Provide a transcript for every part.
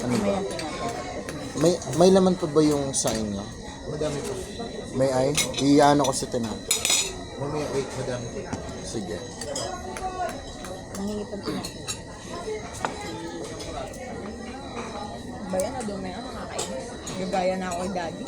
Ano ba? May tinatawag. May laman pa ba yung sa inyo? Madami po. May ay? Iyaano ko sa tinapay. Mamaya, wait, madami po. Sige. Nangingi pang tinatawag. Ba yan, nadumi ako, nakakainis. Gagaya na ako kay daddy.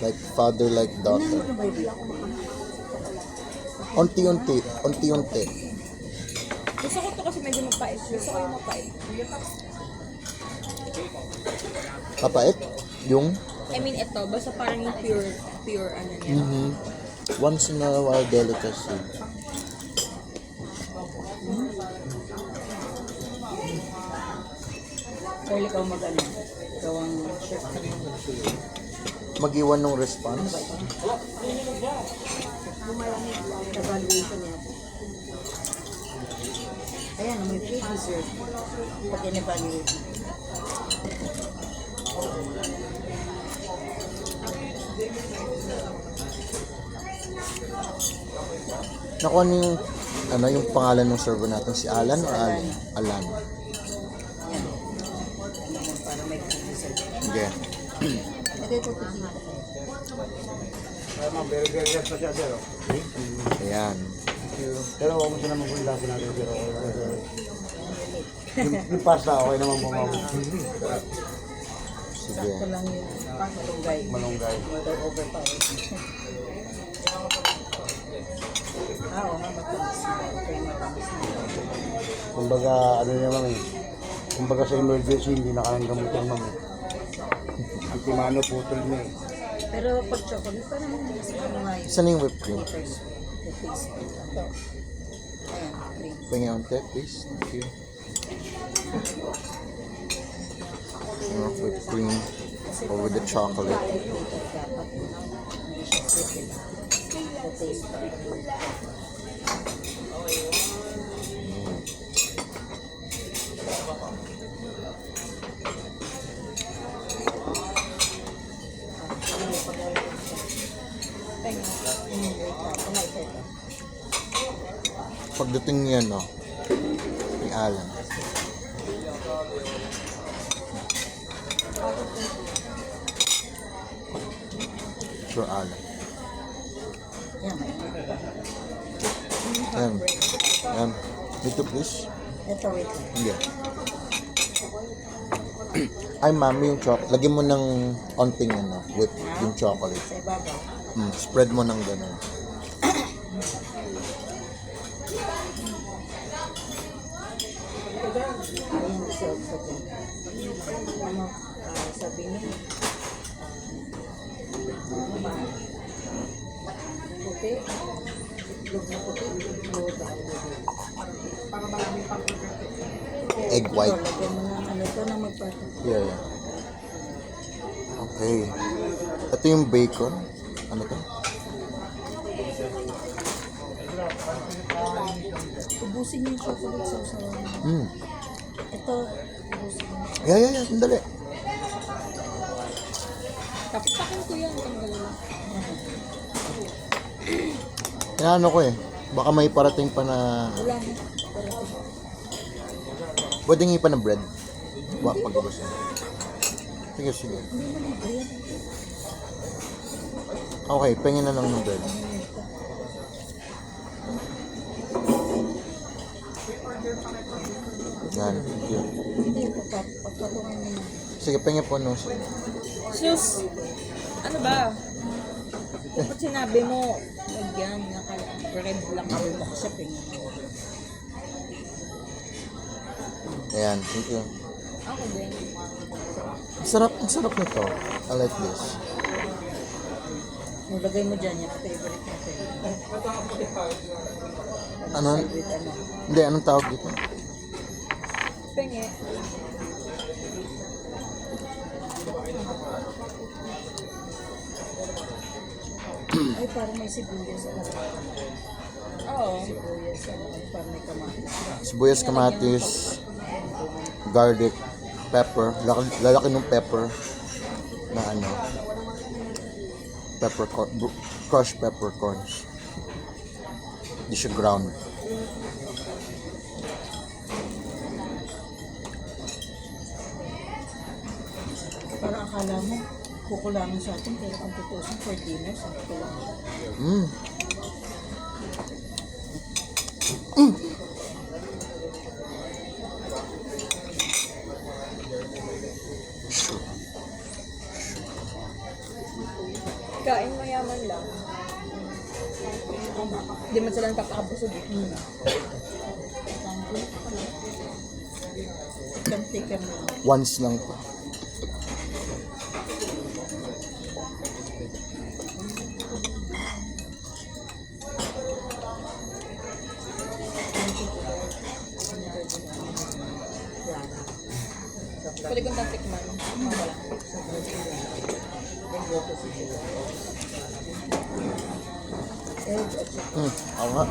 Like father, like daughter. Ano ba yun? Unti-unti. Unti-unti. Gusto ko to kasi medyo mapait. Gusto ko yung mapait. Papait? Yung? I mean, ito, basta parang yung pure ano niya. Once in a while delicacy. Carl, ikaw mag-ano? Ikaw ang chef. Mag-iwan ng response. Evaluation niya. Ayan, may free dessert. Pag in-evaluate. Naku, ano yung pangalan ng server natin? Si Alan o Alan? Alan. Yan. Para may free dessert. Okay. Ito ito pipita. Ayan. Pero huwag mo siya naman kung ilapin natin. Pero yung pasta, okay naman po ma'am. Sige. Sakto lang yun. Malunggay. Malunggay. Water overpower. Oo nga, matamis na. Okay, matamis na. Kumbaga, ano niya ma'am eh. Kumbaga sa emergency, hindi na kayang gamutin ma'am eh. Antimano putol niya eh. Pero pag chocolate, parang ano nga yun. Saan yung whipped cream? Bittersweet. The taste. Ito. Ayan, cream. Pengi onte, please. Thank you. Whipped cream over the chocolate. Dapat hindi siya sweet. The taste. Pagdating niya, no? Ni Alan. Sure, Alan. Yan, may Ayan. Ayan. Dito, please. ito, wait lang. Hindi. Ay, mami, yung chocolate. Lagyan mo ng onting, ano, whip, yung chocolate. Sa ibabaw. Spread mo ng ganun. Ayan, self sa din. Ano, sabi niya, puti, itlog na puti, itlog na Egg white. lagyan mo ng ano to na magpata. Yeah, yeah. Okay. Ito yung bacon. Ano to? Ubusin niyo yung chocolate sauce. Ito, ubusin niyo. Yeah. Sandali. Tapakin ko yan. Tanggalin lang. Inaano ko eh. Baka may parating pa na... Wala na. Pwedeng ipa ng bread. Pag-ubos yun. Sige. Okay, pengin na lang ng bread. Yan. Thank you. Hindi, pagpatungin mo na. Sige, pengin po no. Sus! Ano ba? Dapat sinabi mo, lagyan, naka-red lang kami mo kasi pingin. Ayan, thank you. Ako din. Ang sarap nito. I like this. Nilagay mo dyan yung favorite natin. Ano? Side with ano. Hindi, anong tawag dito? Pingi. Ay, parang may sibuyas. Oo. Sibuyas, ano, parang may kamatis. Sibuyas, kamatis, garlic, pepper. Lalaki ng pepper na ano. Crushed peppercorns. Hindi siya ground. akala mo, kukulangin sa atin, pero ang tutusin for dinner, sa kukulangin. Mm. Kain mayaman lang. Hindi man sila nakakabusog. Tikan mo. Once lang po. Pwede kong tatikman. Wala. Ako nga.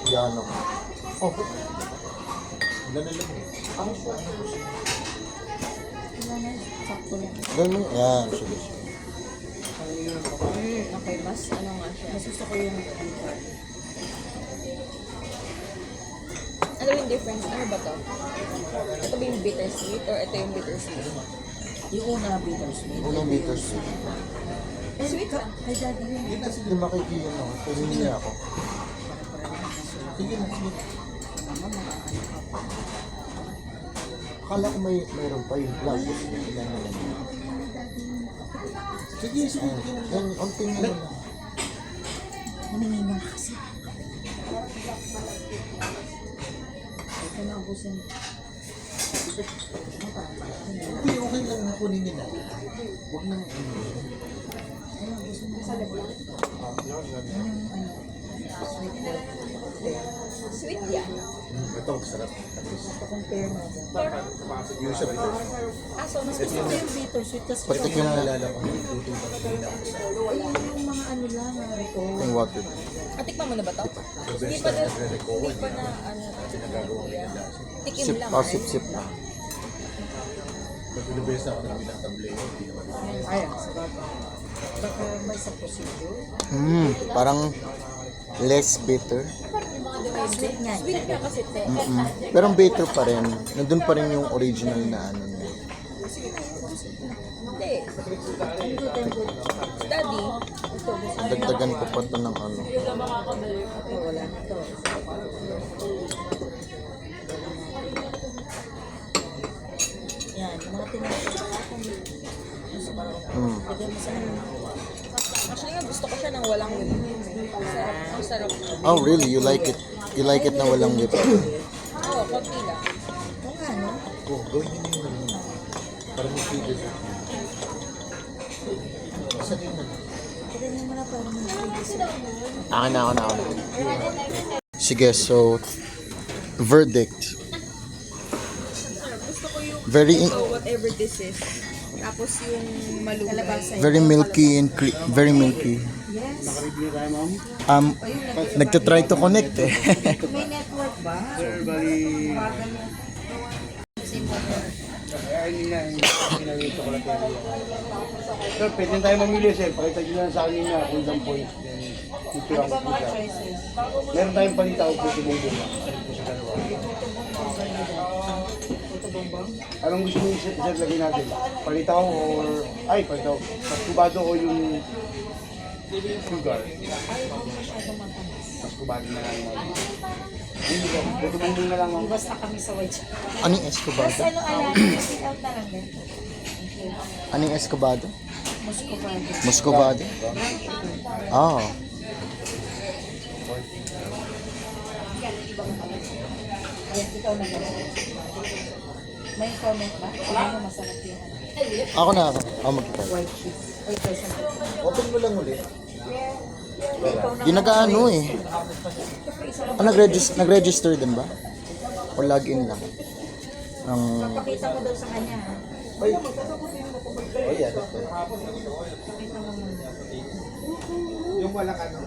Yan ako. Oh. Sakto lang. Ganun. Yan. Sige. Okay, mas ano nga siya. Mas gusto ko yung Ano yung difference? Ano ba to? Ito ba yung bittersweet or ito yung bittersweet? yung una bittersweet. Unang bitters. Sweet lang. Kay daddy yun. Hindi makikiyan ako. Pero hindi ako. Sige na, sige. Akala ko mayroon pa yung vlog. Ilan na lang. Sige, sige. Yan, unting na lang. Naninimang kasi. Ito na ubusin. Hindi, okay lang na kunin nila. Huwag nang Sweet yan. ito, sarap. Compare natin. Yung sa bitter. So mas Gusto ko yung bittersweet kasi Pati ko na nalala ko. yung mga ano lang, ko. Yung water. Tikman mo na ba to? Hindi pa na, ano, tikim Sip, lang. sip, sip na. Ayan, sa baba. Baka may sa procedure. Parang less bitter. Sweet nga. Sweet nga kasi te. Pero ang bitter pa rin. Nandun pa rin yung original na ano niya. Hindi. Ang good and good. Daddy, Dagdagan ko pa ito ng ano. Ito, wala na to. Yan, mga tinatawag. Lagyan mo sa ano. actually nga gusto ko siya ng walang whip. Sarap. Ang sarap. Oh, really? You like it? You like it na walang whip? Oo, konti lang. Kung ano, Oh, gawin niyo yung ano. Para may flavor. pwede mo na para may Akin na ako. Sige, so verdict. Gusto ko yung Very whatever this is. Tapos yung malunggay. very milky and very milky. Yes. Nakareview tayo, ma'am. Nagtatry to connect eh. May network ba? Sir, bali... Ay, hindi na. Hindi na yung chocolate. Sir, pwede tayo mamili, sir. Pakita nyo lang sa akin na kung saan points. Ito lang po siya. Meron tayong palitaw po si Bongbong. Ano po sa dalawa? Anong gusto nyo, sir, lagay natin? Palitaw or... Ay, palitaw. Mas kubado o yung... sugar? Mas kubado na lang. Hindi ko. Ito Bongbong na lang. ma'am. Basta kami sa white. Anong escobado? Ano, sit out na lang din. Anong escobado? Muscovado. Muscovado? Ah. Ayan, ikaw na lang. May comment ba? Alam mo, masarap yun. Ako na ako. Ako magkita. White cheese. Ay, person. Open mo lang ulit. Di nag-ano eh. Nag-register din ba? O login lang? Pakita mo daw sa kanya. Ha? Ay, yan. Pakita mo muna. Yung wala ka, no?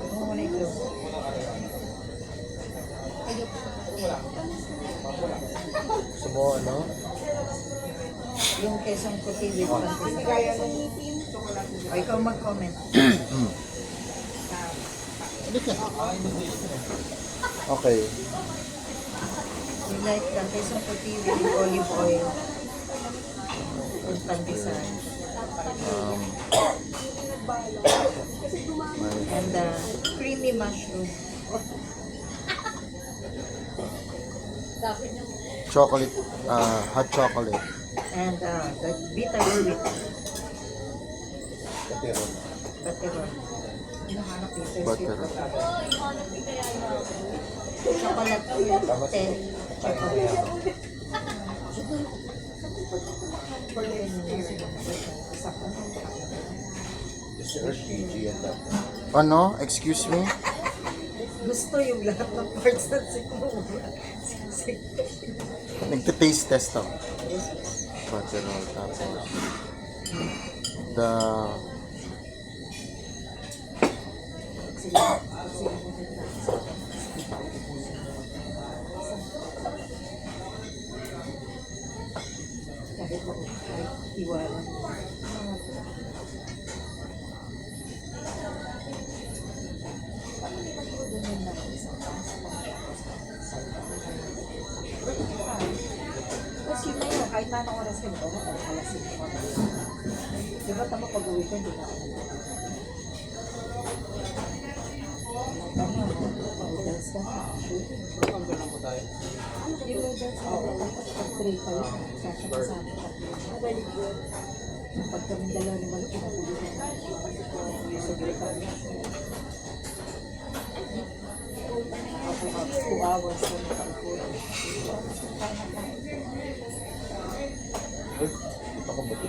Ano mo na ito? Gusto mo ano? Yung kesong puti with pancake. O, ikaw mag-comment. Okay. We like the queso puti with olive oil. And pandesal. And the creamy mushroom. Chocolate, hot chocolate. And the bitter sweet. Kateron. Bateron. Butter. Chocolate milk, 10 chocolate. Ano? Excuse me? Gusto yung lahat ng parts na siguro. Nagte-taste test ako. Butter roll. Tapos, the... Iwala. Kasi na yun, kahit na anong oras ka ba, alas 5 pa. Diba tama pag-uwi ko, hindi na ako tama, pag-dance ka na. Hanggang lang po tayo. Yung dance ka na, tapos pag-3 pa yun, sasama-sama ka. Pag kami dalawa ni Malaki na tuloy na. Sa gilita niya. Ako 2 hours ko na pag-uwi. Ito ko ba ito?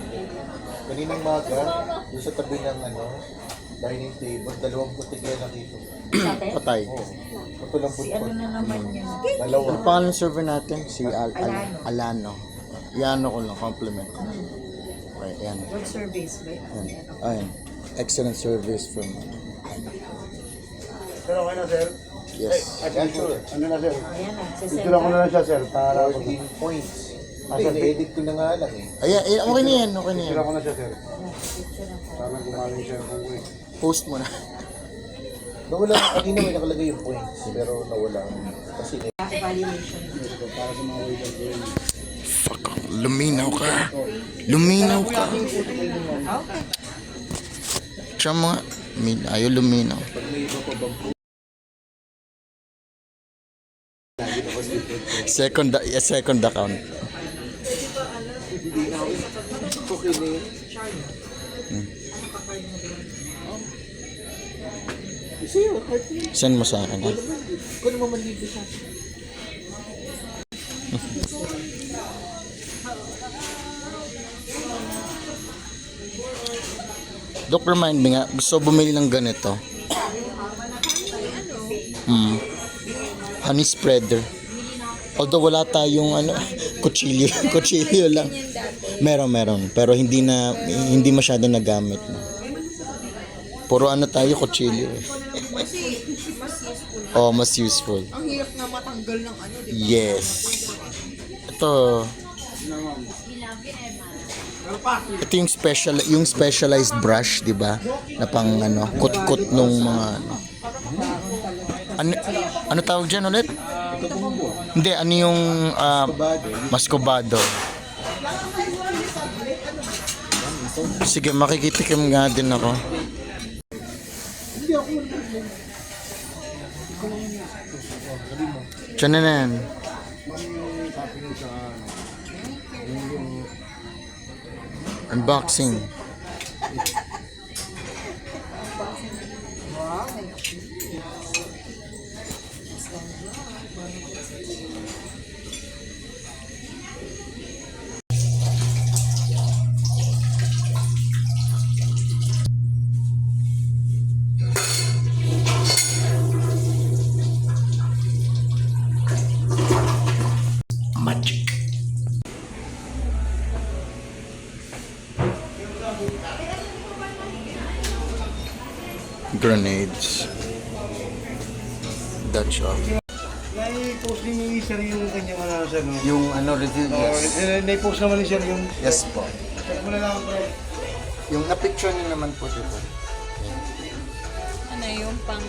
Kaninang maga, doon sa tabi ng dining table, 2 putik yan nakita. Sabi? Patay. Oo. Ito lang Si ano na naman yun? Dalawa. Ano pangalan ng server natin? Si Alano. Alano. Iano ko lang, compliment ko. Okay, ayan. Good service ba? Ayan. Ayan. Excellent service from... Sir, okay na, sir? Yes. Yan, sir. Ano na, sir? Ayan na, Picture ko na lang siya, sir, para 14 points. Hindi, na-edit ko na nga lang eh. Ayan, okay na yan, okay na yan. picture ko na siya, sir. picture ako. Para gumaling siya kung uwi. Post mo na. Nawala, kanina may nakalagay yung points, pero nawala. Kasi Evaluation. Para sa mga waiter ko yun. Fuck, luminaw ka. Luminaw ka. Okay. Siya mga, ayaw luminaw. pag may iba pa bang Second account. okay na yun. Send mo sa akin. Ha? Kung naman dito siya. Doc, remind me nga, gusto bumili ng ganito. Honey spreader. Although wala tayong kutsilyo, kutsilyo lang. Meron, pero hindi masyado nagamit. No? Puro tayo kutsilyo eh. Kasi mas useful. Oh, mas useful. Ang hirap na matanggal ng di ba? Yes. Ito yung specialized brush, 'di ba? Na pang kut-kut nung mga ano tawag diyan ulit? Hindi, yung mascobado. Sige, makikitikim nga din ako. Diyan na yan. Unboxing. Magic. Grenades. Dutch oven. Nai-post din ni sir yung kanyang sir, no? Yung review, Nai-post naman ni sir yung... Yes po. Check mo na lang, bro. Yung na-picture niyo naman po dito. Ano yung pang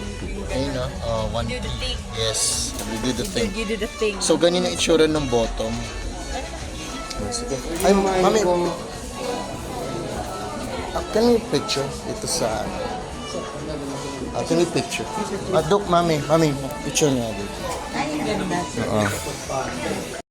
Ayun no? Oh, one do the thing. Yes, we do the thing. You do the thing. So, ganyan ang itsura ng bottom. Sige. Ay, mami. Can we picture? Ito sa... can we picture? Dok, mami. Mami, picture niya. Ay, ganda. Oo.